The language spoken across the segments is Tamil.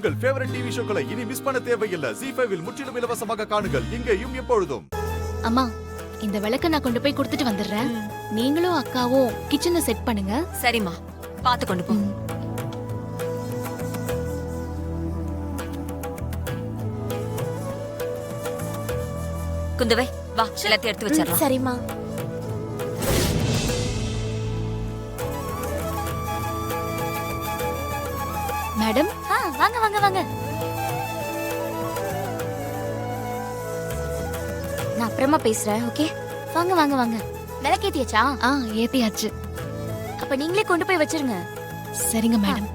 உங்கள் ஃபேவரட் டிவி ஷோக்களை இனி மிஸ் பண்ண தேவையில்லை. ZEE5 இல் முற்றிலும் இலவசமாக காணுங்கள். இங்கேயும் எப்பொழுதும். அம்மா, இந்த விளக்க நான் கொண்டு போய் கொடுத்துட்டு வந்துடுறேன். நீங்களும் அக்காவும் கிச்சனை செட் பண்ணுங்க. சரிம்மா, பாத்து கொண்டு போ. குந்தவை, வா, எல்லாத்தையும் எடுத்து வச்சிடலாம். சரிம்மா. மேடம், வாங்க வாங்க வாங்க. நான் அப்புறமா பேசுறேன். ஓகே, வாங்க வாங்க வாங்க. விளக்கேத்தியாச்சா? ஏத்தியாச்சு. அப்ப நீங்களே கொண்டு போய் வச்சிருங்க. சரிங்க மேடம்.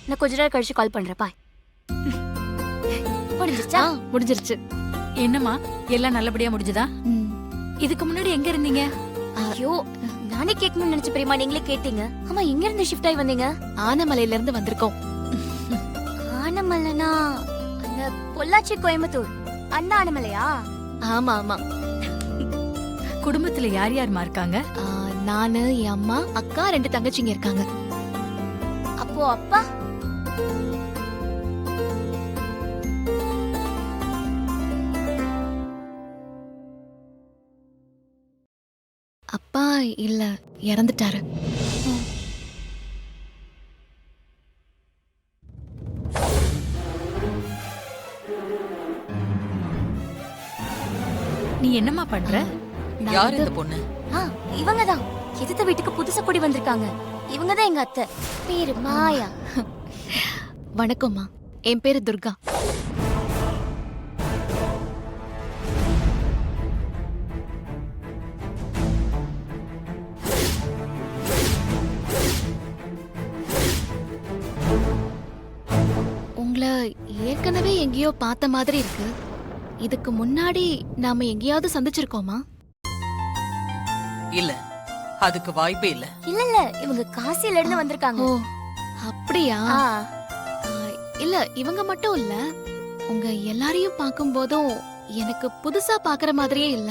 நான் கொஞ்ச நேரம் கழிச்சு கால் பண்றேன். பாய். முடிஞ்சிருச்சா? முடிஞ்சிருச்சு. என்னம்மா, எல்லாம் நல்லபடியா முடிஞ்சதா? இதுக்கு முன்னாடி எங்க இருந்தீங்க? ஐயோ, நானே கேட்கணும்னு நினைச்ச பெரியமா, நீங்களே கேட்டீங்க. ஆமா, எங்க இருந்து ஷிஃப்ட் ஆகி வந்தீங்க? ஆனமலையில இருந்து வந்திருக்கோம். ஆனமலைனா அந்த பொள்ளாச்சி கோயம்புத்தூர் அந்த ஆனமலையா? ஆமா ஆமா. குடும்பத்துல யார் யாருமா இருக்காங்க? நானு, என் அம்மா, அக்கா, 2 தங்கச்சிங்க இருக்காங்க. அப்போ அப்பா? அப்பா இல்ல, இறந்துட்டாரு. நீ என்னம்மா பண்ற? யார் இந்த பொண்ணு? இவங்கதான் எதிர்த்த வீட்டுக்கு புதுசா குடி வந்திருக்காங்க. இவங்கதான் எங்க அத்தை. பேரு மாயா. வணக்கம்மா, என் பேரு துர்கா. உங்களை ஏற்கனவே எங்கேயோ பார்த்த மாதிரி இருக்கு. இதுக்கு முன்னாடி நாம எங்கேயாவது சந்திச்சிருக்கோமா? இல்ல, அதுக்கு வாய்ப்பே இல்ல. இல்ல இல்ல, இவங்க காசில இருந்து வந்திருக்காங்க. ஓ, அப்படியா? இல்ல, இவங்க மட்டும் இல்ல, உங்க எல்லாரையும் பார்க்கும்போதும் எனக்கு புதுசா பாக்குற மாதிரியே இல்ல.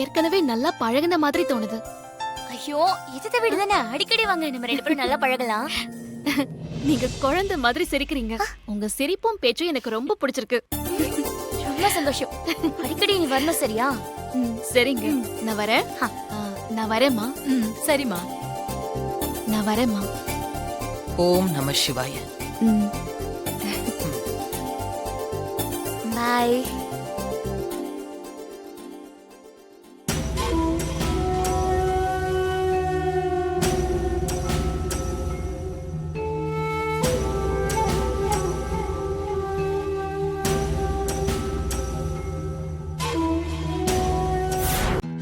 ஏற்கனவே நல்லா பழகுன மாதிரி தோணுது. ஐயோ, எதிர்த்த வீடு தானே, அடிக்கடி வாங்க, நம்ம 2 பேரும் நல்லா பழகலாம். நீங்க குழந்தை மாதிரி சிரிக்கிறீங்க. உங்க சிரிப்பும் பேச்சும் எனக்கு ரொம்ப பிடிச்சிருக்கு. ரொம்ப சந்தோஷம். அடிக்கடி நீ வரணும், சரியா? சரிங்க, நான் வரேன். நான் வரேம்மா. சரிம்மா, நான் வரேம்மா. ஓம் நம சிவாய. பாய்.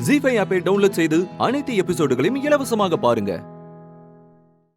ZEE5 ஆப்பை டவுன்லோட் செய்து அனைத்து எபிசோடுகளையும் இலவசமாக பாருங்க.